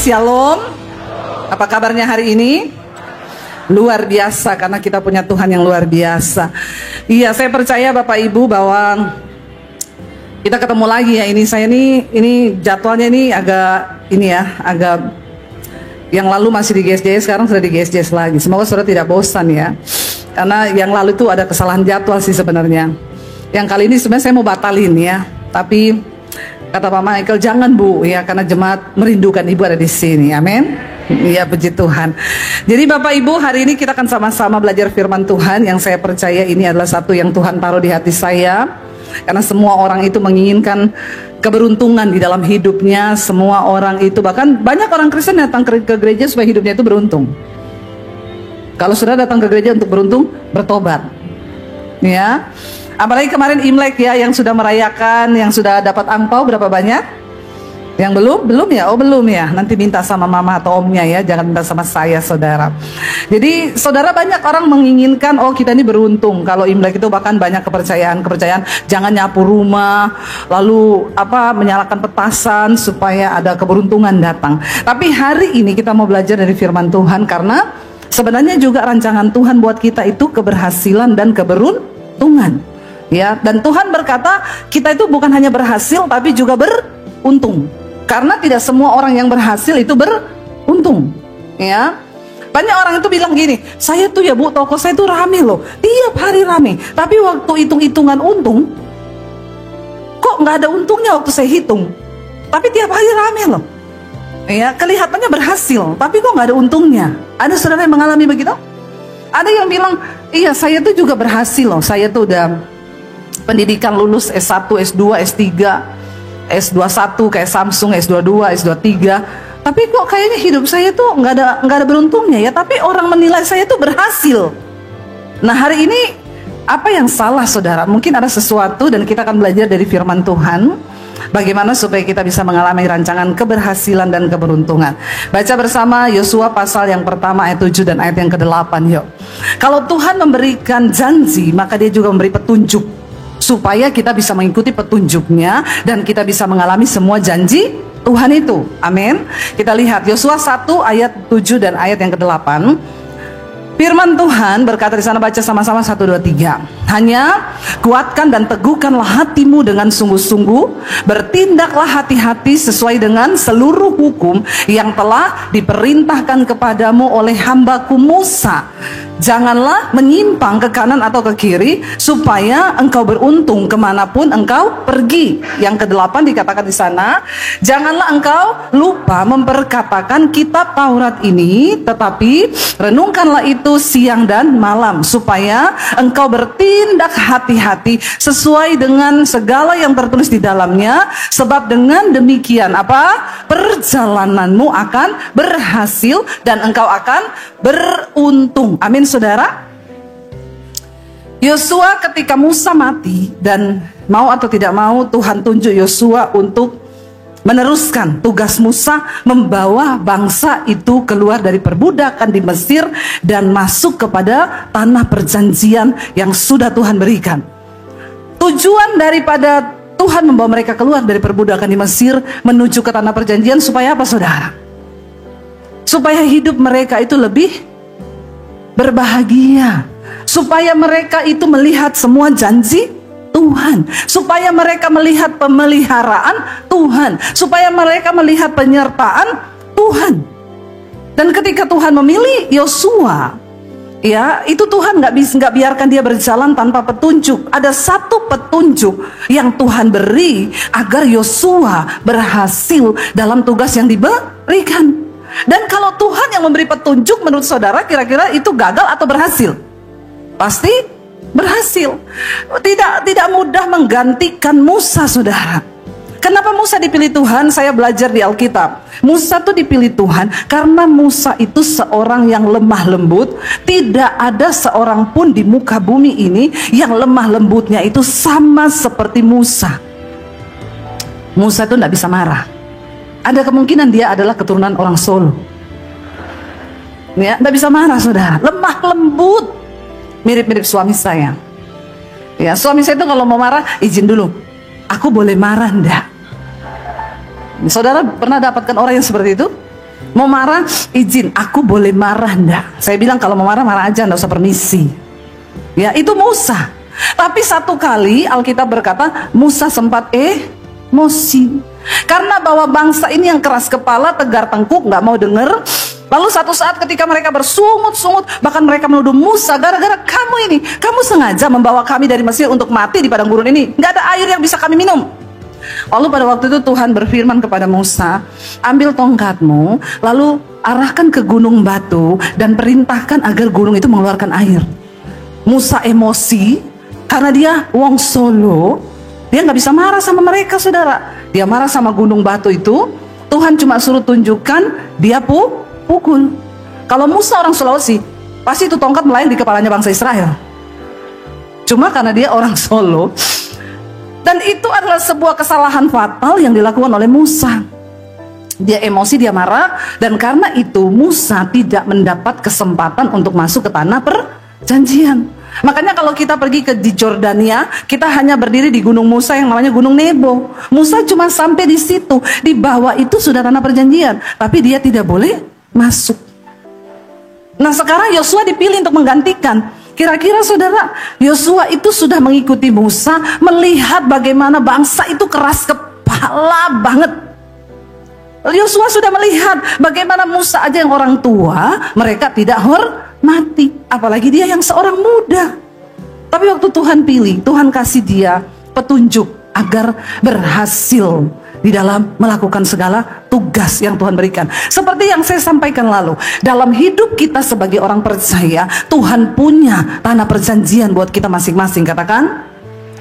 Shalom. Apa kabarnya hari ini? Luar biasa, karena kita punya Tuhan yang luar biasa. Iya, saya percaya Bapak Ibu bahwa kita ketemu lagi ya. Ini jadwalnya ini agak yang lalu masih di GSJS, sekarang sudah di GSJS lagi. Semoga saudara tidak bosan ya. Karena yang lalu itu ada kesalahan jadwal sih sebenarnya. Yang kali ini sebenarnya saya mau batalin ya. Tapi kata Pak Michael, jangan Bu ya, karena jemaat merindukan Ibu ada di sini. Amin. Iya, puji Tuhan. Jadi Bapak Ibu, hari ini kita akan sama-sama belajar firman Tuhan yang saya percaya ini adalah satu yang Tuhan taruh di hati saya. Karena semua orang itu menginginkan keberuntungan di dalam hidupnya. Semua orang itu, bahkan banyak orang Kristen datang ke gereja supaya hidupnya itu beruntung. Kalau sudah datang ke gereja untuk beruntung, bertobat. Ya. Apalagi kemarin Imlek ya, yang sudah merayakan, yang sudah dapat angpau berapa banyak? Yang belum ya? Oh belum ya, nanti minta sama mama atau omnya ya, jangan minta sama saya saudara. Jadi saudara, banyak orang menginginkan, oh kita ini beruntung. Kalau Imlek itu bahkan banyak kepercayaan, jangan nyapu rumah, lalu menyalakan petasan supaya ada keberuntungan datang. Tapi hari ini kita mau belajar dari firman Tuhan, karena sebenarnya juga rancangan Tuhan buat kita itu keberhasilan dan keberuntungan. Ya, dan Tuhan berkata kita itu bukan hanya berhasil tapi juga beruntung. Karena tidak semua orang yang berhasil itu beruntung. Ya. Banyak orang itu bilang gini, saya tuh ya Bu, toko saya tuh rame loh, tiap hari rame. Tapi waktu hitung-hitungan untung, kok nggak ada untungnya waktu saya hitung. Tapi tiap hari rame loh. Ya, kelihatannya berhasil, tapi kok nggak ada untungnya. Ada saudara yang mengalami begitu? Ada yang bilang, iya saya tuh juga berhasil loh, saya tuh udah pendidikan lulus S1, S2, S3, S21 kayak Samsung, S22, S23. Tapi kok kayaknya hidup saya tuh nggak ada beruntungnya ya. Tapi orang menilai saya tuh berhasil. Nah hari ini apa yang salah saudara? Mungkin ada sesuatu dan kita akan belajar dari firman Tuhan. Bagaimana supaya kita bisa mengalami rancangan keberhasilan dan keberuntungan. Baca bersama Yosua pasal yang pertama ayat 7 dan ayat yang ke-8 yuk. Kalau Tuhan memberikan janji, maka Dia juga memberi petunjuk supaya kita bisa mengikuti petunjuknya dan kita bisa mengalami semua janji Tuhan itu. Amin. Kita lihat Yosua 1 ayat 7 dan ayat yang ke-8. Firman Tuhan berkata di sana, baca sama-sama 1, 2, 3. Hanya kuatkan dan teguhkanlah hatimu dengan sungguh-sungguh, bertindaklah hati-hati sesuai dengan seluruh hukum yang telah diperintahkan kepadamu oleh hambaku Musa. Janganlah menyimpang ke kanan atau ke kiri, supaya engkau beruntung kemanapun engkau pergi. Yang ke-8 dikatakan di sana, janganlah engkau lupa memperkatakan kitab Taurat ini, tetapi renungkanlah itu siang dan malam, supaya engkau bertindak hati-hati sesuai dengan segala yang tertulis di dalamnya. Sebab dengan demikian perjalananmu akan berhasil dan engkau akan beruntung. Amin saudara. Yosua ketika Musa mati, dan mau atau tidak mau Tuhan tunjuk Yosua untuk meneruskan tugas Musa membawa bangsa itu keluar dari perbudakan di Mesir dan masuk kepada tanah perjanjian yang sudah Tuhan berikan. Tujuan daripada Tuhan membawa mereka keluar dari perbudakan di Mesir menuju ke tanah perjanjian supaya apa saudara? Supaya hidup mereka itu lebih berbahagia, supaya mereka itu melihat semua janji Tuhan, supaya mereka melihat pemeliharaan Tuhan, supaya mereka melihat penyertaan Tuhan. Dan ketika Tuhan memilih Yosua, ya itu Tuhan nggak biarkan dia berjalan tanpa petunjuk. Ada satu petunjuk yang Tuhan beri agar Yosua berhasil dalam tugas yang diberikan. Dan kalau Tuhan yang memberi petunjuk, menurut saudara kira-kira itu gagal atau berhasil? Pasti berhasil. Tidak mudah menggantikan Musa saudara. Kenapa Musa dipilih Tuhan? Saya belajar di Alkitab, Musa tuh dipilih Tuhan karena Musa itu seorang yang lemah lembut. Tidak ada seorang pun di muka bumi ini yang lemah lembutnya itu sama seperti Musa. Musa tuh tidak bisa marah. Ada kemungkinan dia adalah keturunan orang Solo. Ya, tidak bisa marah saudara. Lemah lembut, mirip-mirip suami saya. Ya, suami saya itu kalau mau marah, izin dulu, aku boleh marah enggak? Saudara pernah dapatkan orang yang seperti itu? Mau marah, izin, aku boleh marah enggak? Saya bilang kalau mau marah, marah aja, enggak usah permisi. Ya, itu Musa. Tapi satu kali Alkitab berkata, Musa sempat emosi. Karena bahwa bangsa ini yang keras kepala, tegar tengkuk, enggak mau dengar. Lalu satu saat ketika mereka bersungut-sungut, bahkan mereka menuduh Musa, gara-gara kamu ini, kamu sengaja membawa kami dari Mesir untuk mati di padang gurun ini. Enggak ada air yang bisa kami minum. Lalu pada waktu itu Tuhan berfirman kepada Musa, ambil tongkatmu, lalu arahkan ke gunung batu dan perintahkan agar gunung itu mengeluarkan air. Musa emosi karena dia wong solo, dia nggak bisa marah sama mereka, saudara. Dia marah sama gunung batu itu. Tuhan cuma suruh tunjukkan, dia pukul. Kalau Musa orang Sulawesi, pasti itu tongkat melayang di kepalanya bangsa Israel. Cuma karena dia orang Solo. Dan itu adalah sebuah kesalahan fatal yang dilakukan oleh Musa. Dia emosi, dia marah, dan karena itu Musa tidak mendapat kesempatan untuk masuk ke tanah perjanjian. Makanya kalau kita pergi di Jordania, kita hanya berdiri di gunung Musa yang namanya Gunung Nebo. Musa cuma sampai di situ, di bawah itu sudah tanah perjanjian, tapi dia tidak boleh masuk. Nah, sekarang Yosua dipilih untuk menggantikan. Kira-kira saudara, Yosua itu sudah mengikuti Musa, melihat bagaimana bangsa itu keras kepala banget. Yosua sudah melihat bagaimana Musa aja yang orang tua, mereka tidak hormati, apalagi dia yang seorang muda. Tapi waktu Tuhan pilih, Tuhan kasih dia petunjuk agar berhasil di dalam melakukan segala tugas yang Tuhan berikan. Seperti yang saya sampaikan lalu, dalam hidup kita sebagai orang percaya, Tuhan punya tanah perjanjian buat kita masing-masing, katakan.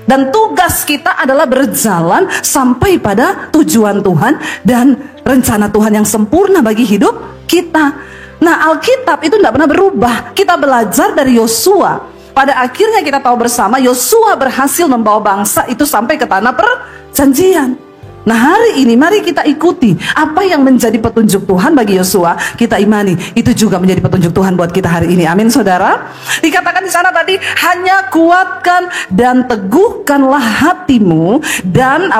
Dan tugas kita adalah berjalan sampai pada tujuan Tuhan dan rencana Tuhan yang sempurna bagi hidup kita. Nah, Alkitab itu tidak pernah berubah. Kita belajar dari Yosua. Pada akhirnya kita tahu bersama, Yosua berhasil membawa bangsa itu sampai ke tanah perjanjian. Nah, hari ini mari kita ikuti apa yang menjadi petunjuk Tuhan bagi Yosua. Kita imani itu juga menjadi petunjuk Tuhan buat kita hari ini. Amin, saudara. Dikatakan di sana tadi, hanya kuatkan dan teguhkanlah hatimu dan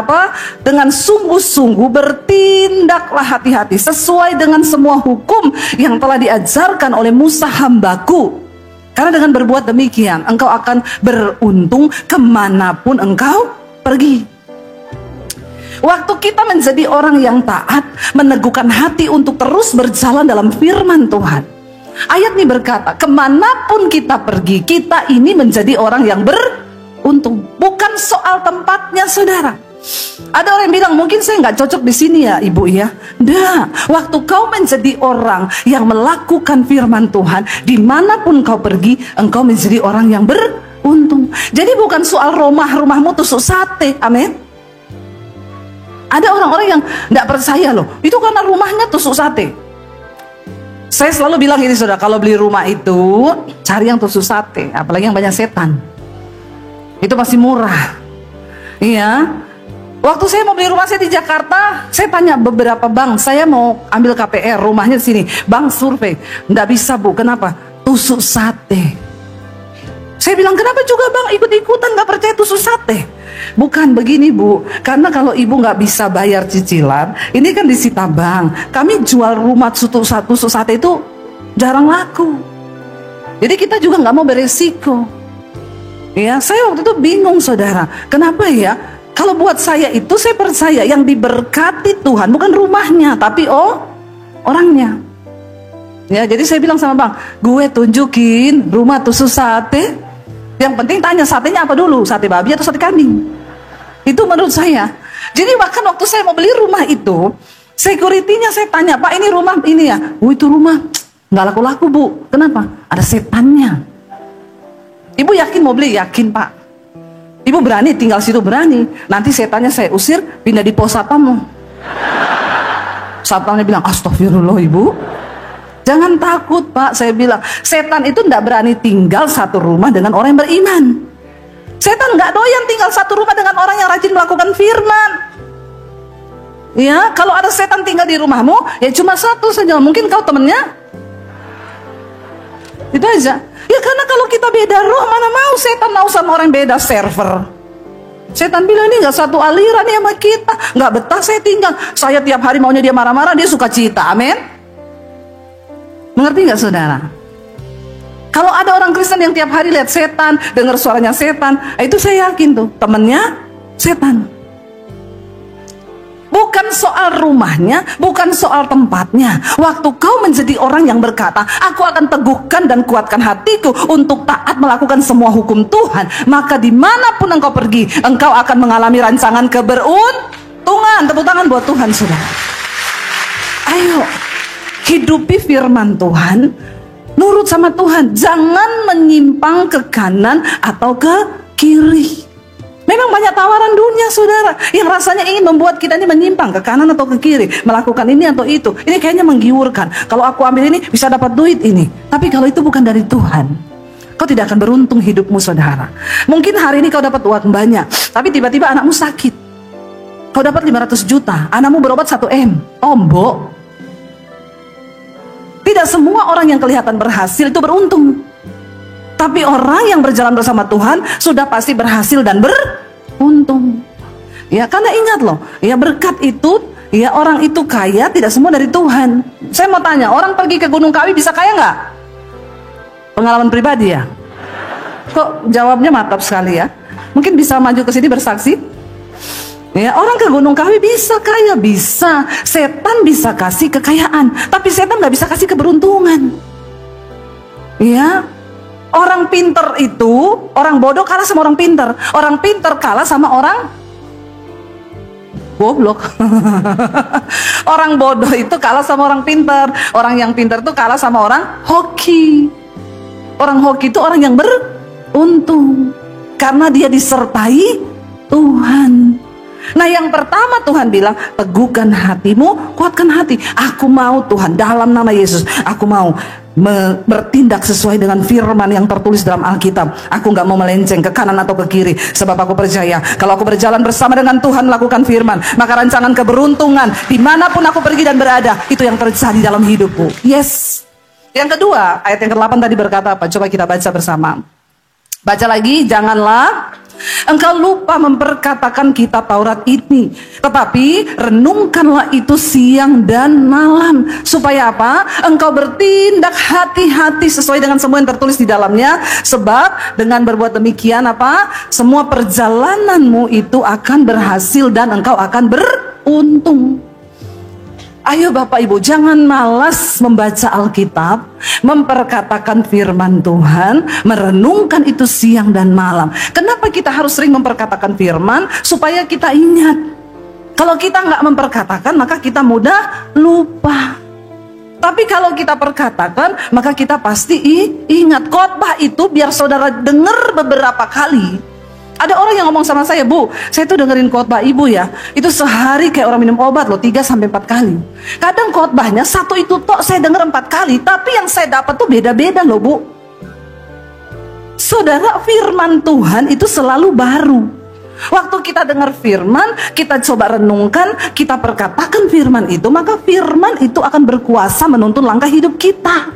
dengan sungguh-sungguh bertindaklah hati-hati sesuai dengan semua hukum yang telah diajarkan oleh Musa hambaku. Karena dengan berbuat demikian, engkau akan beruntung kemanapun engkau pergi. Waktu kita menjadi orang yang taat, meneguhkan hati untuk terus berjalan dalam firman Tuhan. Ayat ini berkata, kemanapun kita pergi, kita ini menjadi orang yang beruntung. Bukan soal tempatnya, saudara. Ada orang yang bilang, mungkin saya nggak cocok di sini ya, ibu ya. Nggak. Waktu kau menjadi orang yang melakukan firman Tuhan, dimanapun kau pergi, engkau menjadi orang yang beruntung. Jadi bukan soal rumahmu tusuk sate, amin. Ada orang-orang yang tidak percaya loh, itu karena rumahnya tusuk sate. Saya selalu bilang ini, saudara, kalau beli rumah itu cari yang tusuk sate, apalagi yang banyak setan. Itu pasti murah. Iya. Waktu saya mau beli rumah saya di Jakarta, saya tanya beberapa bank, saya mau ambil KPR, rumahnya di sini. Bank survei, nggak bisa bu, kenapa? Tusuk sate. Saya bilang, kenapa juga bang ikut-ikutan nggak percaya tusuk sate? Bukan begini bu, karena kalau ibu nggak bisa bayar cicilan, ini kan disita bank. Kami jual rumah tusuk sate itu jarang laku. Jadi kita juga nggak mau beresiko. Ya, saya waktu itu bingung, saudara. Kenapa ya? Kalau buat saya itu, saya percaya yang diberkati Tuhan bukan rumahnya, tapi orangnya. Ya, jadi saya bilang sama bang, gue tunjukin rumah tusuk sate. Yang penting tanya satenya apa dulu, sate babi atau sate kambing. Itu menurut saya. Jadi bahkan waktu saya mau beli rumah itu, security-nya saya tanya, Pak ini rumah ini ya? Itu rumah nggak laku-laku bu. Kenapa? Ada setannya. Ibu yakin mau beli? Yakin Pak. Ibu berani tinggal situ? Berani. Nanti setannya saya usir, pindah di pos satpam. Satpamnya bilang, astagfirullah ibu. Jangan takut Pak, saya bilang. Setan itu tidak berani tinggal satu rumah dengan orang yang beriman. Setan nggak doyan tinggal satu rumah dengan orang yang rajin melakukan firman. Ya, kalau ada setan tinggal di rumahmu, ya cuma satu saja. Mungkin kau temennya. Itu aja. Ya karena kalau kita beda roh, mana mau setan mau sama orang beda server. Setan bilang ini nggak satu aliran ya sama kita, nggak betah saya tinggal. Saya tiap hari maunya dia marah-marah, dia suka cita, amin. Mengerti nggak saudara? Kalau ada orang Kristen yang tiap hari lihat setan, dengar suaranya setan, itu saya yakin tuh temennya setan. Bukan soal rumahnya, bukan soal tempatnya. Waktu kau menjadi orang yang berkata, aku akan teguhkan dan kuatkan hatiku untuk taat melakukan semua hukum Tuhan, maka dimanapun engkau pergi, engkau akan mengalami rancangan keberuntungan. Tepuk tangan buat Tuhan, saudara. Ayo, hidupi firman Tuhan, nurut sama Tuhan. Jangan menyimpang ke kanan atau ke kiri. Memang banyak tawaran dunia, saudara, yang rasanya ingin membuat kita ini menyimpang ke kanan atau ke kiri, melakukan ini atau itu. Ini kayaknya menggiurkan. Kalau aku ambil ini bisa dapat duit ini. Tapi kalau itu bukan dari Tuhan, kau tidak akan beruntung hidupmu, saudara. Mungkin hari ini kau dapat uang banyak, tapi tiba-tiba anakmu sakit. Kau dapat 500 juta, anakmu berobat 1M. Ombok. Tidak semua orang yang kelihatan berhasil itu beruntung. Tapi orang yang berjalan bersama Tuhan sudah pasti berhasil dan beruntung. Ya, karena ingat loh, ya berkat itu, ya orang itu kaya tidak semua dari Tuhan. Saya mau tanya, orang pergi ke Gunung Kawi bisa kaya nggak? Pengalaman pribadi ya? Kok jawabnya mantap sekali ya? Mungkin bisa maju ke sini bersaksi? Ya, orang ke Gunung Kawi bisa kaya, bisa. Setan bisa kasih kekayaan, tapi setan nggak bisa kasih keberuntungan. Ya. Orang pinter itu, orang bodoh kalah sama orang pinter. Orang pinter kalah sama orang goblok. Orang bodoh itu kalah sama orang pinter. Orang yang pinter itu kalah sama orang hoki. Orang hoki itu orang yang beruntung, karena dia disertai Tuhan. Nah, yang pertama Tuhan bilang, teguhkan hatimu, kuatkan hati. Aku mau Tuhan, dalam nama Yesus, aku mau bertindak sesuai dengan firman yang tertulis dalam Alkitab. Aku gak mau melenceng ke kanan atau ke kiri, sebab aku percaya kalau aku berjalan bersama dengan Tuhan melakukan firman, maka rancangan keberuntungan dimanapun aku pergi dan berada, itu yang terjadi dalam hidupku. Yes. Yang kedua, ayat yang ke-8 tadi berkata apa? Coba kita baca bersama. Baca lagi, janganlah engkau lupa memperkatakan kitab Taurat ini, tetapi renungkanlah itu siang dan malam, supaya apa? Engkau bertindak hati-hati sesuai dengan semua yang tertulis di dalamnya, sebab dengan berbuat demikian apa? Semua perjalananmu itu akan berhasil dan engkau akan beruntung. Ayo Bapak Ibu, jangan malas membaca Alkitab, memperkatakan firman Tuhan, merenungkan itu siang dan malam. Kenapa kita harus sering memperkatakan firman? Supaya kita ingat. Kalau kita nggak memperkatakan, maka kita mudah lupa. Tapi kalau kita perkatakan, maka kita pasti ingat. Khotbah itu biar saudara dengar beberapa kali. Ada orang yang ngomong sama saya, Bu, saya tuh dengerin khotbah ibu ya, itu sehari kayak orang minum obat loh, 3-4 kali. Kadang khotbahnya satu itu tok saya denger 4 kali, tapi yang saya dapat tuh beda-beda loh, Bu. Saudara, firman Tuhan itu selalu baru. Waktu kita dengar firman, kita coba renungkan, kita perkatakan firman itu, maka firman itu akan berkuasa menuntun langkah hidup kita.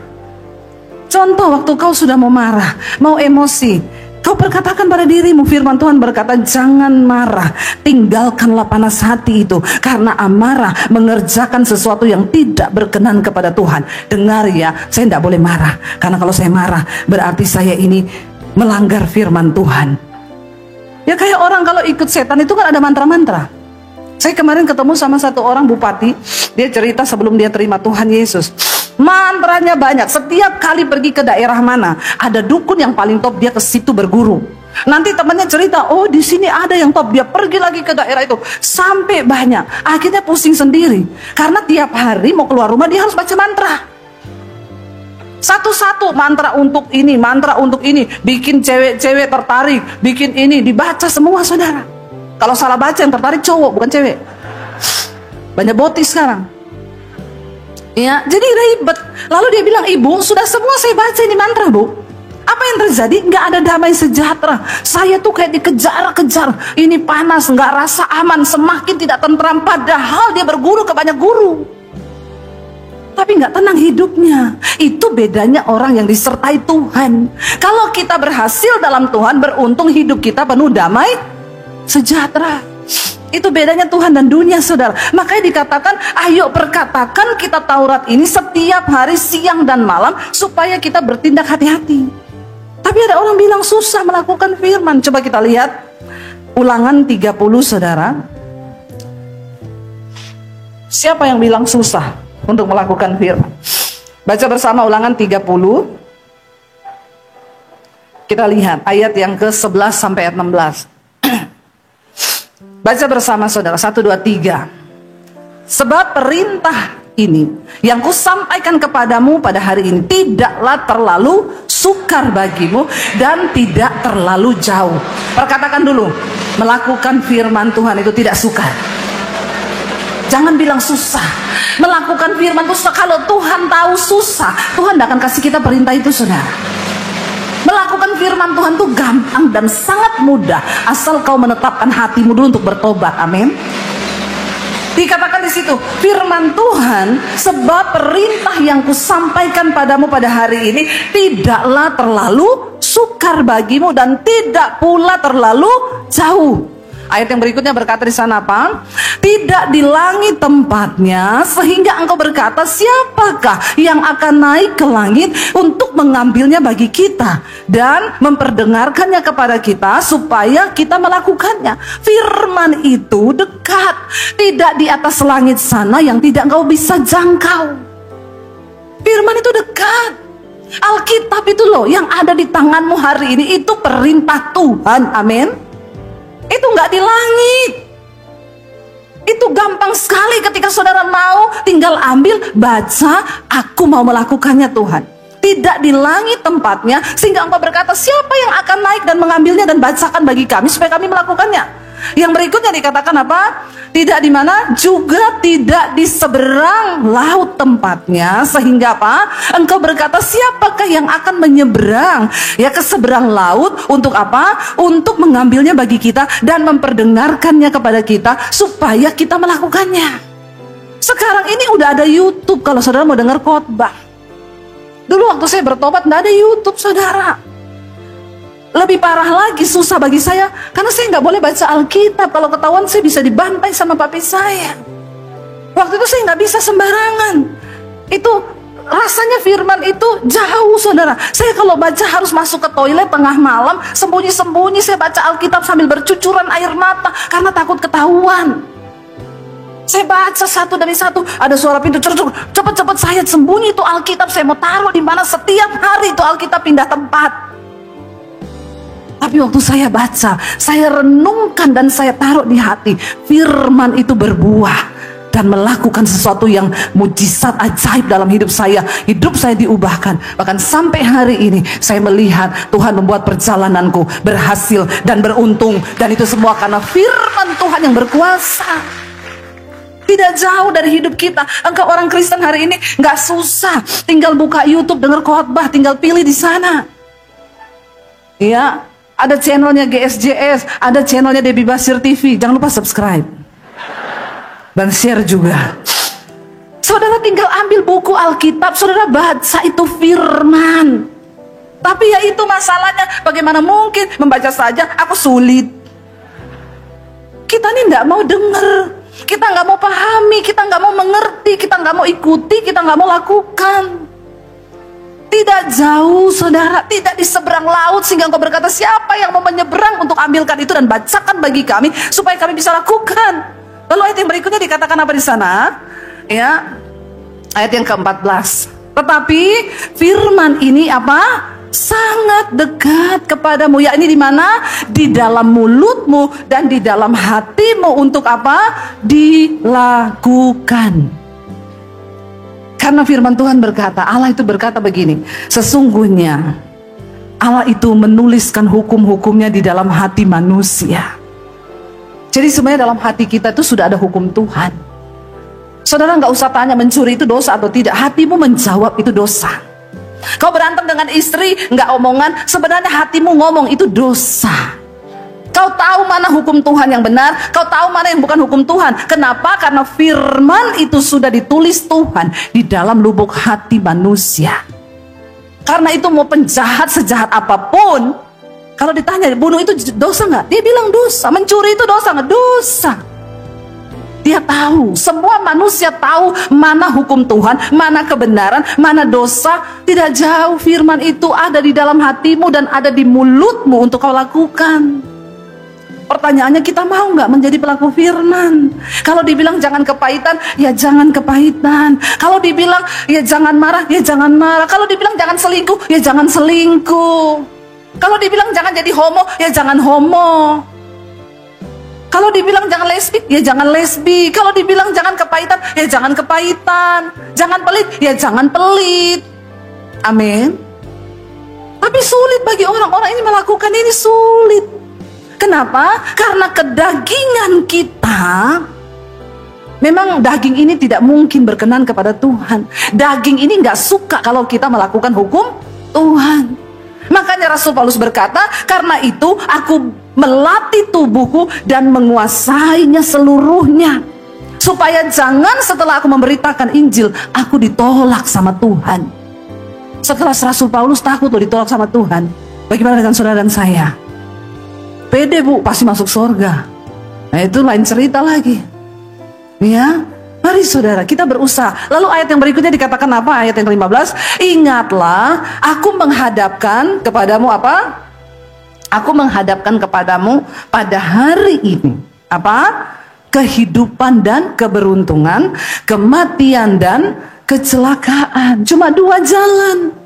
Contoh, waktu kau sudah mau marah, mau emosi, kau perkatakan pada dirimu, firman Tuhan berkata, jangan marah, tinggalkanlah panas hati itu, karena amarah mengerjakan sesuatu yang tidak berkenan kepada Tuhan. Dengar ya, saya tidak boleh marah, karena kalau saya marah berarti saya ini melanggar firman Tuhan. Ya kayak orang kalau ikut setan itu kan ada mantra-mantra. Saya kemarin ketemu sama satu orang bupati, dia cerita sebelum dia terima Tuhan Yesus, mantranya banyak. Setiap kali pergi ke daerah mana, ada dukun yang paling top, dia ke situ berguru. Nanti temannya cerita, oh di sini ada yang top, dia pergi lagi ke daerah itu, sampai banyak. Akhirnya pusing sendiri, karena tiap hari mau keluar rumah dia harus baca mantra. Satu-satu, mantra untuk ini, mantra untuk ini, bikin cewek-cewek tertarik, bikin ini, dibaca semua, saudara. Kalau salah baca yang tertarik cowok, bukan cewek. Banyak botis sekarang. Ya, jadi ribet. Lalu dia bilang, ibu, sudah semua saya baca ini mantra, Bu. Apa yang terjadi? Nggak ada damai sejahtera. Saya tuh kayak dikejar-kejar. Ini panas, nggak rasa aman, semakin tidak tentram. Padahal dia berguru ke banyak guru, tapi nggak tenang hidupnya. Itu bedanya orang yang disertai Tuhan. Kalau kita berhasil dalam Tuhan, beruntung hidup kita penuh damai sejahtera. Itu bedanya Tuhan dan dunia, saudara. Makanya dikatakan, ayo perkatakan kita Taurat ini setiap hari siang dan malam, supaya kita bertindak hati-hati. Tapi ada orang bilang susah melakukan firman. Coba kita lihat Ulangan 30, saudara. Siapa yang bilang susah untuk melakukan firman? Baca bersama Ulangan 30. Kita lihat ayat yang ke-11 sampai ayat 16. Baca bersama saudara, 1, 2, 3. Sebab perintah ini yang kusampaikan kepadamu pada hari ini tidaklah terlalu sukar bagimu dan tidak terlalu jauh. Perkatakan dulu, melakukan firman Tuhan itu tidak sukar. Jangan bilang susah. Melakukan firman itu susah. Kalau Tuhan tahu susah, Tuhan tidak akan kasih kita perintah itu, saudara. Melakukan firman Tuhan itu gampang dan sangat mudah, asal kau menetapkan hatimu dulu untuk bertobat. Amin. Dikatakan di situ, firman Tuhan, sebab perintah yang kusampaikan padamu pada hari ini tidaklah terlalu sukar bagimu dan tidak pula terlalu jauh. Ayat yang berikutnya berkata di sana apa? Tidak di langit tempatnya, sehingga engkau berkata, siapakah yang akan naik ke langit untuk mengambilnya bagi kita dan memperdengarkannya kepada kita supaya kita melakukannya. Firman itu dekat, tidak di atas langit sana yang tidak engkau bisa jangkau. Firman itu dekat. Alkitab itu loh yang ada di tanganmu hari ini, itu perintah Tuhan. Amin. Itu nggak di langit. Itu gampang sekali ketika saudara mau, tinggal ambil, baca, aku mau melakukannya Tuhan. Tidak di langit tempatnya, sehingga engkau berkata, siapa yang akan naik dan mengambilnya dan bacakan bagi kami supaya kami melakukannya. Yang berikutnya dikatakan apa? Tidak di mana? Juga tidak di seberang laut tempatnya, sehingga apa? Engkau berkata, siapakah yang akan menyeberang ya ke seberang laut untuk apa? Untuk mengambilnya bagi kita dan memperdengarkannya kepada kita supaya kita melakukannya. Sekarang ini udah ada YouTube kalau saudara mau dengar khotbah. Dulu waktu saya bertobat nggak ada YouTube, saudara. Lebih parah lagi, susah bagi saya karena saya nggak boleh baca Alkitab. Kalau ketahuan saya bisa dibantai sama papi saya. Waktu itu saya nggak bisa sembarangan. Itu rasanya firman itu jauh, saudara. Saya kalau baca harus masuk ke toilet tengah malam, sembunyi-sembunyi saya baca Alkitab sambil bercucuran air mata karena takut ketahuan. Saya baca satu demi satu, ada suara pintu cerduk, cepet-cepet saya sembunyi itu Alkitab, saya mau taruh di mana. Setiap hari itu Alkitab pindah tempat. Tapi waktu saya baca, saya renungkan dan saya taruh di hati, firman itu berbuah dan melakukan sesuatu yang mujizat ajaib dalam hidup saya. Hidup saya diubahkan. Bahkan sampai hari ini saya melihat Tuhan membuat perjalananku berhasil dan beruntung. Dan itu semua karena firman Tuhan yang berkuasa. Tidak jauh dari hidup kita. Engkau orang Kristen hari ini gak susah, tinggal buka YouTube, dengar khotbah, tinggal pilih di sana. Ya, ada channelnya GSJS, ada channelnya Debbie Basir TV. Jangan lupa subscribe dan share juga. Saudara tinggal ambil buku Alkitab, saudara baca itu firman. Tapi ya itu masalahnya, bagaimana mungkin membaca saja aku sulit. Kita ini tidak mau dengar, kita nggak mau pahami, kita nggak mau mengerti, kita nggak mau ikuti, kita nggak mau lakukan. Tidak jauh, saudara, tidak di seberang laut, sehingga engkau berkata, siapa yang mau menyeberang untuk ambilkan itu dan bacakan bagi kami supaya kami bisa lakukan. Lalu ayat yang berikutnya dikatakan apa di sana? Ya, ayat yang ke-14. Tetapi firman ini apa? Sangat dekat kepadamu. Ya, ini di mana? Di dalam mulutmu dan di dalam hatimu untuk apa? Dilakukan. Karena firman Tuhan berkata, Allah itu berkata begini, sesungguhnya Allah itu menuliskan hukum-hukumnya di dalam hati manusia. Jadi sebenarnya dalam hati kita itu sudah ada hukum Tuhan. Saudara nggak usah tanya mencuri itu dosa atau tidak, hatimu menjawab itu dosa. Kau berantem dengan istri, nggak omongan, sebenarnya hatimu ngomong itu dosa. Kau tahu mana hukum Tuhan yang benar, kau tahu mana yang bukan hukum Tuhan. Kenapa? Karena firman itu sudah ditulis Tuhan di dalam lubuk hati manusia. Karena itu mau penjahat sejahat apapun, kalau ditanya bunuh itu dosa nggak? Dia bilang dosa. Mencuri itu dosa nggak? Dosa. Dia tahu, semua manusia tahu mana hukum Tuhan, mana kebenaran, mana dosa. Tidak jauh firman itu ada di dalam hatimu dan ada di mulutmu untuk kau lakukan. Pertanyaannya, kita mau nggak menjadi pelaku firman? Kalau dibilang jangan kepahitan, ya jangan kepahitan. Kalau dibilang ya jangan marah, ya jangan marah. Kalau dibilang jangan selingkuh, ya jangan selingkuh. Kalau dibilang jangan jadi homo, ya jangan homo. Kalau dibilang jangan lesbi, ya jangan lesbi. Kalau dibilang jangan kepahitan, ya jangan kepahitan. Jangan pelit, ya jangan pelit. Amin. Tapi sulit bagi orang-orang ini melakukan ini, sulit. Kenapa? Karena kedagingan kita. Memang daging ini tidak mungkin berkenan kepada Tuhan. Daging ini gak suka kalau kita melakukan hukum Tuhan. Makanya Rasul Paulus berkata, karena itu aku melatih tubuhku dan menguasainya seluruhnya, supaya jangan setelah aku memberitakan Injil, aku ditolak sama Tuhan. Setelah Rasul Paulus takut loh ditolak sama Tuhan. Bagaimana dengan saudara dan saya? Pede bu, pasti masuk surga. Nah itu lain cerita lagi. Ya, mari saudara, kita berusaha. Lalu ayat yang berikutnya dikatakan apa? Ayat yang ke-15, ingatlah, aku menghadapkan kepadamu apa? Aku menghadapkan kepadamu pada hari ini apa? Kehidupan dan keberuntungan, kematian dan kecelakaan. Cuma dua jalan.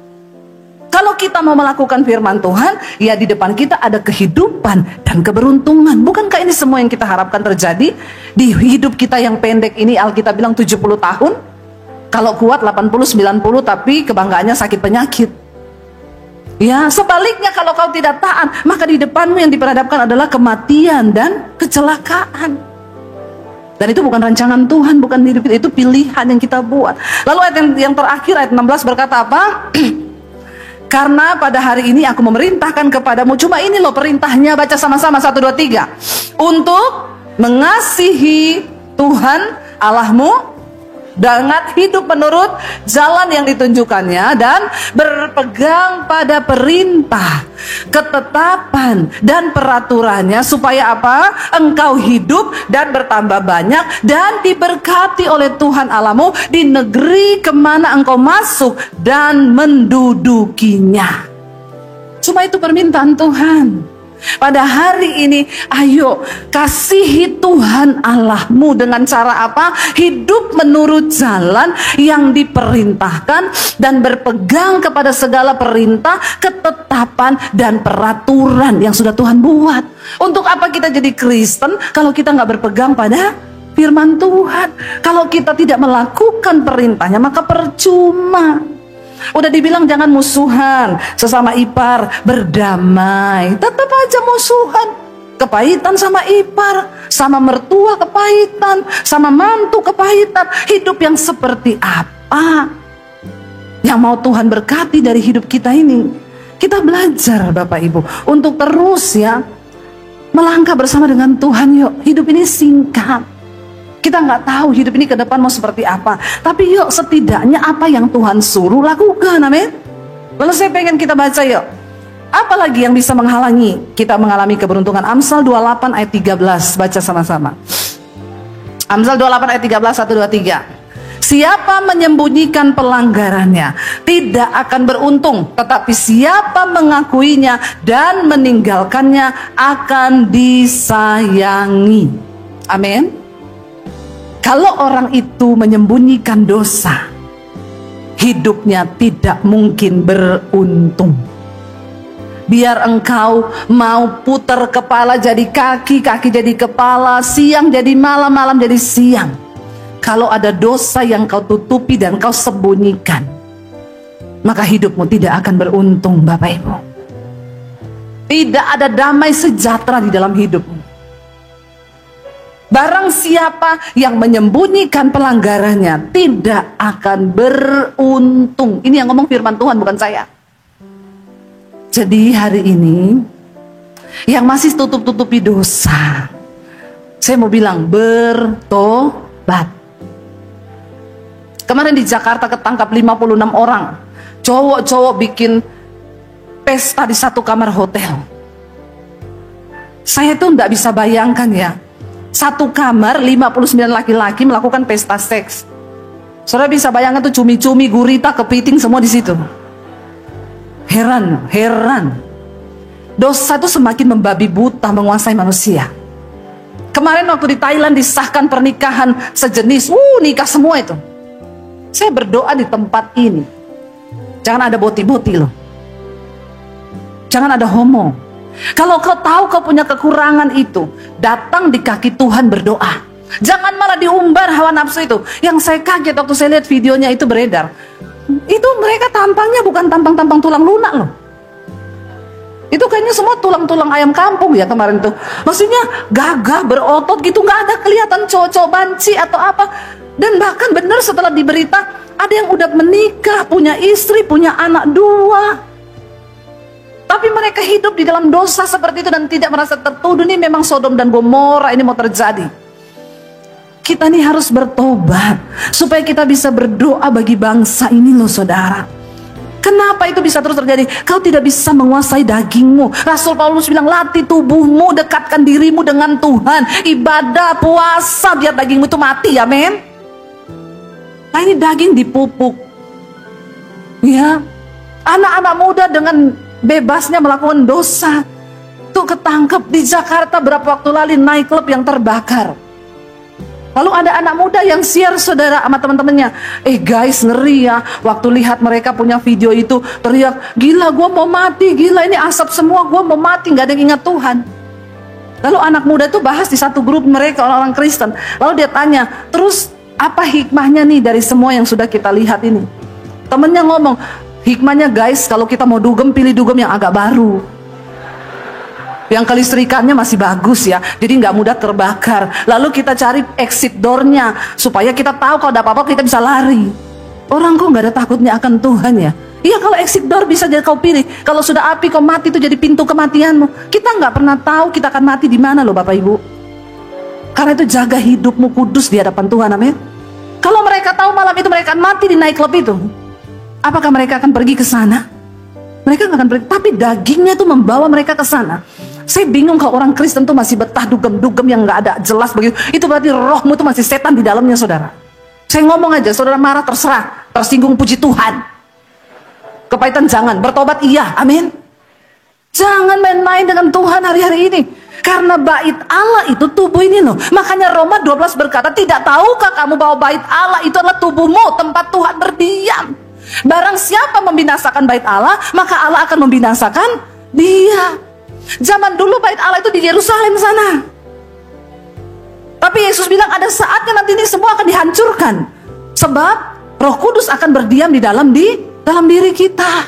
Kalau kita mau melakukan firman Tuhan, ya di depan kita ada kehidupan dan keberuntungan. Bukankah ini semua yang kita harapkan terjadi di hidup kita yang pendek ini? Alkitab bilang 70 tahun. Kalau kuat 80-90, tapi kebanggaannya sakit penyakit. Ya, sebaliknya kalau kau tidak taat, maka di depanmu yang diperhadapkan adalah kematian dan kecelakaan. Dan itu bukan rancangan Tuhan, bukan hidup kita, itu pilihan yang kita buat. Lalu ayat yang terakhir, ayat 16 berkata apa? Karena pada hari ini aku memerintahkan kepadamu, cuma ini loh perintahnya, baca sama-sama 1, 2, 3. Untuk mengasihi Tuhan Allahmu dengan hidup menurut jalan yang ditunjukkannya dan berpegang pada perintah, ketetapan dan peraturannya, supaya apa? Engkau hidup dan bertambah banyak dan diberkati oleh Tuhan Allahmu di negeri kemana engkau masuk dan mendudukinya. Cuma itu permintaan Tuhan. Pada hari ini, ayo kasihi Tuhan Allahmu dengan cara apa? Hidup menurut jalan yang diperintahkan dan berpegang kepada segala perintah, ketetapan dan peraturan yang sudah Tuhan buat. Untuk apa kita jadi Kristen kalau kita nggak berpegang pada firman Tuhan? Kalau kita tidak melakukan perintahnya, maka percuma. Udah dibilang jangan musuhan, sesama ipar, berdamai, tetap aja musuhan. Kepahitan sama ipar, sama mertua kepahitan, sama mantu kepahitan. Hidup yang seperti apa yang mau Tuhan berkati dari hidup kita ini? Kita belajar Bapak Ibu untuk terus ya melangkah bersama dengan Tuhan. Yuk, hidup ini singkat. Kita nggak tahu hidup ini ke depan mau seperti apa. Tapi yuk setidaknya apa yang Tuhan suruh lakukan, amin. Lalu saya pengen kita baca yuk. Apalagi yang bisa menghalangi kita mengalami keberuntungan? Amsal 28 ayat 13. Baca sama-sama. Amsal 28 ayat 13, 1, 2, 3. Siapa menyembunyikan pelanggarannya tidak akan beruntung, tetapi siapa mengakuinya dan meninggalkannya akan disayangi. Amin. Kalau orang itu menyembunyikan dosa, hidupnya tidak mungkin beruntung. Biar engkau mau putar kepala jadi kaki, kaki jadi kepala, siang jadi malam, malam jadi siang. Kalau ada dosa yang kau tutupi dan kau sembunyikan, maka hidupmu tidak akan beruntung Bapak Ibu. Tidak ada damai sejahtera di dalam hidupmu. Barang siapa yang menyembunyikan pelanggarannya tidak akan beruntung. Ini yang ngomong firman Tuhan, bukan saya. Jadi hari ini yang masih tutup-tutupi dosa, saya mau bilang bertobat. Kemarin di Jakarta ketangkap 56 orang. Cowok-cowok bikin pesta di satu kamar hotel. Saya tuh gak bisa bayangkan ya, Satu kamar 59 laki-laki melakukan pesta seks. Saudara bisa bayangkan tuh cumi-cumi, gurita, kepiting semua di situ. Heran. Dosa itu semakin membabi buta menguasai manusia. Kemarin waktu di Thailand disahkan pernikahan sejenis, nikah semua itu. Saya berdoa di tempat ini, jangan ada boti-boti loh. Jangan ada homo. Kalau kau tahu kau punya kekurangan itu, datang di kaki Tuhan berdoa. Jangan malah diumbar hawa nafsu itu. Yang saya kaget waktu saya lihat videonya itu beredar, itu mereka tampangnya bukan tampang-tampang tulang lunak loh. Itu kayaknya semua tulang-tulang ayam kampung ya kemarin tuh. Maksudnya gagah, berotot gitu, nggak ada kelihatan cowok-cowok banci atau apa. Dan bahkan benar setelah diberita, ada yang udah menikah, punya istri, punya anak 2. Tapi mereka hidup di dalam dosa seperti itu dan tidak merasa tertuduh. Ini memang Sodom dan Gomora ini mau terjadi. Kita ini harus bertobat supaya kita bisa berdoa bagi bangsa ini loh saudara. Kenapa itu bisa terus terjadi? Kau tidak bisa menguasai dagingmu. Rasul Paulus bilang, latih tubuhmu, dekatkan dirimu dengan Tuhan. Ibadah, puasa, biar dagingmu itu mati, amin. Nah ini daging dipupuk. Ya, anak-anak muda dengan bebasnya melakukan dosa. Tuh ketangkep di Jakarta berapa waktu lalu, naik klub yang terbakar. Lalu ada anak muda yang share saudara sama teman-temannya, guys ngeri ya, waktu lihat mereka punya video itu teriak, gila gue mau mati, gila ini asap semua, gue mau mati, gak ada yang ingat Tuhan. Lalu anak muda itu bahas di satu grup mereka orang-orang Kristen. Lalu dia tanya, terus apa hikmahnya nih dari semua yang sudah kita lihat ini? Temennya ngomong, hikmahnya guys, kalau kita mau dugem, pilih dugem yang agak baru, yang kelistrikannya masih bagus ya, jadi nggak mudah terbakar. Lalu kita cari exit door-nya supaya kita tahu kalau ada apa-apa kita bisa lari. Orang kok nggak ada takutnya akan Tuhan ya? Iya, kalau exit door bisa jadi kau pilih. Kalau sudah api kau mati itu jadi pintu kematianmu. Kita nggak pernah tahu kita akan mati di mana loh Bapak Ibu. Karena itu jaga hidupmu kudus di hadapan Tuhan, amin. Kalau mereka tahu malam itu mereka akan mati di nightclub itu, apakah mereka akan pergi ke sana? Mereka nggak akan pergi, tapi dagingnya itu membawa mereka ke sana. Saya bingung kalau orang Kristen tuh masih betah dugem-dugem yang nggak ada jelas begitu. Itu berarti rohmu itu masih setan di dalamnya saudara. Saya ngomong aja, saudara marah terserah, tersinggung puji Tuhan. Kepahitan jangan, bertobat iya, amin. Jangan main-main dengan Tuhan hari-hari ini. Karena bait Allah itu tubuh ini loh. Makanya Roma 12 berkata, tidak tahukah kamu bahwa bait Allah itu adalah tubuhmu, tempat Tuhan berdiam. Barang siapa membinasakan bait Allah, maka Allah akan membinasakan dia. Zaman dulu bait Allah itu di Yerusalem sana. Tapi Yesus bilang ada saatnya nanti ini semua akan dihancurkan. Sebab Roh Kudus akan berdiam di dalam diri kita.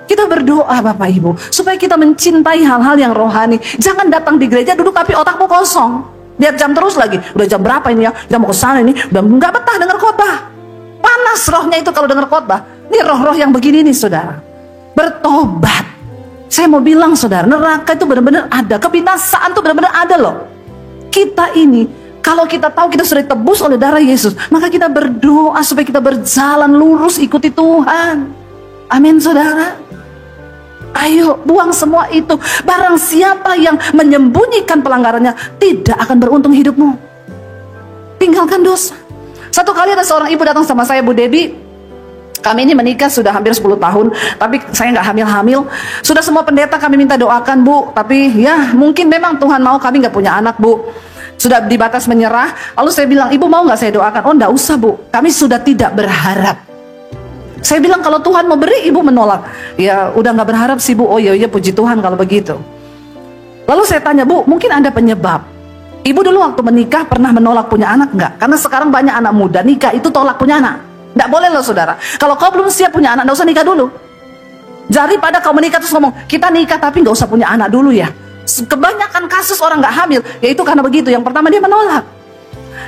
Kita berdoa Bapak Ibu supaya kita mencintai hal-hal yang rohani. Jangan datang di gereja duduk tapi otakmu kosong. Lihat jam terus lagi. Udah jam berapa ini ya? Kita mau ke sana ini. Udah nggak betah dengar khotbah. Panas rohnya itu kalau dengar khotbah. Ini roh-roh yang begini nih saudara. Bertobat. Saya mau bilang saudara, neraka itu benar-benar ada, kebinasaan itu benar-benar ada loh. Kita ini, kalau kita tahu kita sudah ditebus oleh darah Yesus, maka kita berdoa supaya kita berjalan lurus ikuti Tuhan. Amin saudara. Ayo buang semua itu. Barang siapa yang menyembunyikan pelanggarannya, tidak akan beruntung hidupmu. Tinggalkan dosa. Satu kali ada seorang ibu datang sama saya, Bu Debbie. Kami ini menikah sudah hampir 10 tahun, tapi saya nggak hamil-hamil. Sudah semua pendeta kami minta doakan Bu, tapi ya mungkin memang Tuhan mau kami nggak punya anak Bu. Sudah di batas menyerah. Lalu saya bilang, ibu mau nggak saya doakan? Oh nggak usah Bu, kami sudah tidak berharap. Saya bilang kalau Tuhan mau beri, ibu menolak. Ya udah nggak berharap sih Bu. Oh iya puji Tuhan kalau begitu. Lalu saya tanya, Bu mungkin ada penyebab. Ibu dulu waktu menikah pernah menolak punya anak nggak? Karena sekarang banyak anak muda nikah itu tolak punya anak. Nggak boleh loh saudara. Kalau kau belum siap punya anak, nggak usah nikah dulu. Daripada kau menikah terus ngomong, kita nikah tapi nggak usah punya anak dulu ya. Kebanyakan kasus orang nggak hamil, yaitu karena begitu. Yang pertama dia menolak.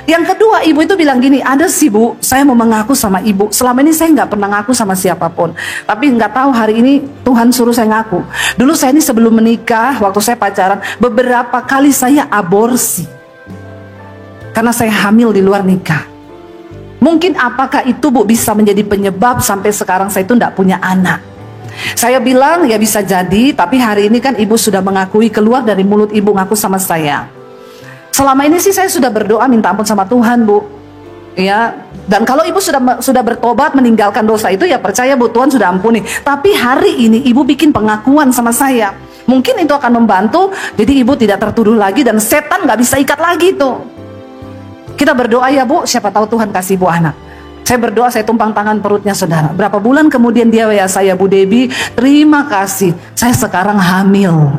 Yang kedua ibu itu bilang gini, ada sih Bu, saya mau mengaku sama ibu. Selama ini saya nggak pernah ngaku sama siapapun. Tapi nggak tahu hari ini Tuhan suruh saya ngaku. Dulu saya ini sebelum menikah, waktu saya pacaran, beberapa kali saya aborsi. Karena saya hamil di luar nikah. Mungkin apakah itu Bu bisa menjadi penyebab sampai sekarang saya itu tidak punya anak? Saya bilang ya bisa jadi, tapi hari ini kan ibu sudah mengakui, keluar dari mulut ibu ngaku sama saya. Selama ini sih saya sudah berdoa minta ampun sama Tuhan, Bu. Ya, dan kalau ibu sudah bertobat meninggalkan dosa itu, ya percaya Bu, Tuhan sudah ampuni. Tapi hari ini ibu bikin pengakuan sama saya. Mungkin itu akan membantu, jadi ibu tidak tertuduh lagi dan setan nggak bisa ikat lagi tuh. Kita berdoa ya Bu, siapa tahu Tuhan kasih ibu anak. Saya berdoa, saya tumpang tangan perutnya saudara. Berapa bulan kemudian dia ya saya, Bu Debbie, terima kasih, saya sekarang hamil.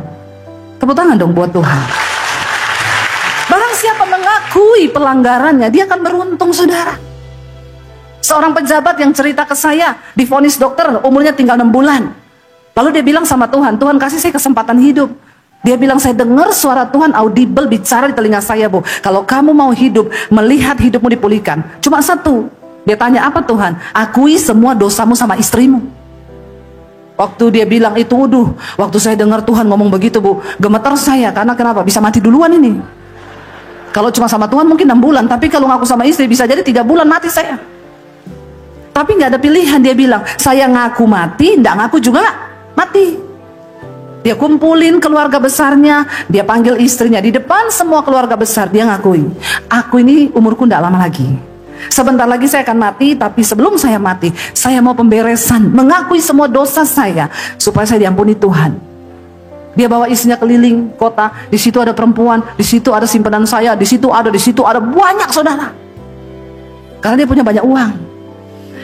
Tepuk tangan dong buat Tuhan. Barang siapa mengakui pelanggarannya, dia akan beruntung saudara. Seorang pejabat yang cerita ke saya, divonis dokter umurnya tinggal 6 bulan. Lalu dia bilang sama Tuhan, Tuhan kasih saya kesempatan hidup. Dia bilang, saya dengar suara Tuhan audible bicara di telinga saya, Bu. Kalau kamu mau hidup, melihat hidupmu dipulihkan, cuma satu. Dia tanya, apa Tuhan? Akui semua dosamu sama istrimu. Waktu dia bilang itu, waktu saya dengar Tuhan ngomong begitu, Bu, gemeter saya. Karena kenapa? Bisa mati duluan ini. Kalau cuma sama Tuhan mungkin 6 bulan, tapi kalau ngaku sama istri bisa jadi 3 bulan mati saya. Tapi nggak ada pilihan, dia bilang, saya ngaku mati, nggak ngaku juga mati. Dia kumpulin keluarga besarnya, dia panggil istrinya di depan semua keluarga besar, dia ngakui, aku ini umurku nggak lama lagi. Sebentar lagi saya akan mati, tapi sebelum saya mati, saya mau pemberesan, mengakui semua dosa saya supaya saya diampuni Tuhan. Dia bawa istrinya keliling kota, di situ ada perempuan, di situ ada simpanan saya, di situ ada banyak saudara. Karena dia punya banyak uang.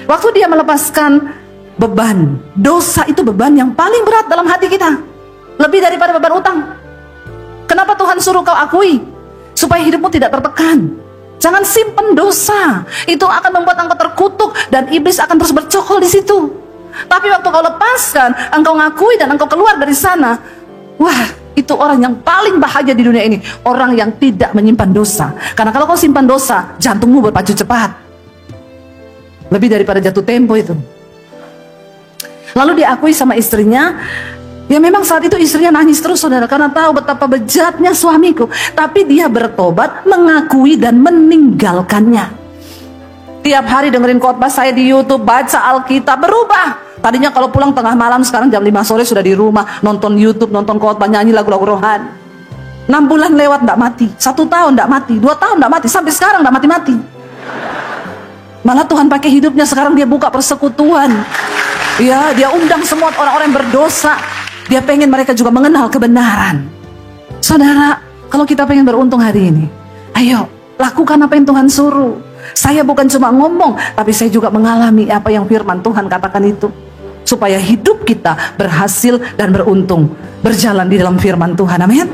Waktu dia melepaskan beban, dosa itu beban yang paling berat dalam hati kita. Lebih daripada beban utang. Kenapa Tuhan suruh kau akui? Supaya hidupmu tidak tertekan. Jangan simpen dosa. Itu akan membuat engkau terkutuk dan iblis akan terus bercokol di situ. Tapi waktu kau lepaskan, engkau ngakui dan engkau keluar dari sana, wah, itu orang yang paling bahagia di dunia ini. Orang yang tidak menyimpan dosa. Karena kalau kau simpan dosa, jantungmu berpacu cepat. Lebih daripada jatuh tempo itu. Lalu diakui sama istrinya. Ya memang saat itu istrinya nangis terus saudara, karena tahu betapa bejatnya suamiku. Tapi dia bertobat, mengakui dan meninggalkannya. Tiap hari dengerin khotbah saya di YouTube, baca Alkitab, berubah. Tadinya kalau pulang tengah malam, sekarang jam 5 sore sudah di rumah, nonton YouTube, nonton khotbah, nyanyi lagu-lagu rohani. 6 bulan lewat tidak mati, 1 tahun tidak mati, 2 tahun tidak mati, sampai sekarang tidak mati-mati. Malah Tuhan pakai hidupnya, sekarang dia buka persekutuan. Ya, dia undang semua orang-orang yang berdosa. Dia pengen mereka juga mengenal kebenaran. Saudara, kalau kita pengen beruntung hari ini, ayo lakukan apa yang Tuhan suruh. Saya bukan cuma ngomong, tapi saya juga mengalami apa yang firman Tuhan katakan itu. Supaya hidup kita berhasil dan beruntung, berjalan di dalam firman Tuhan. Amin.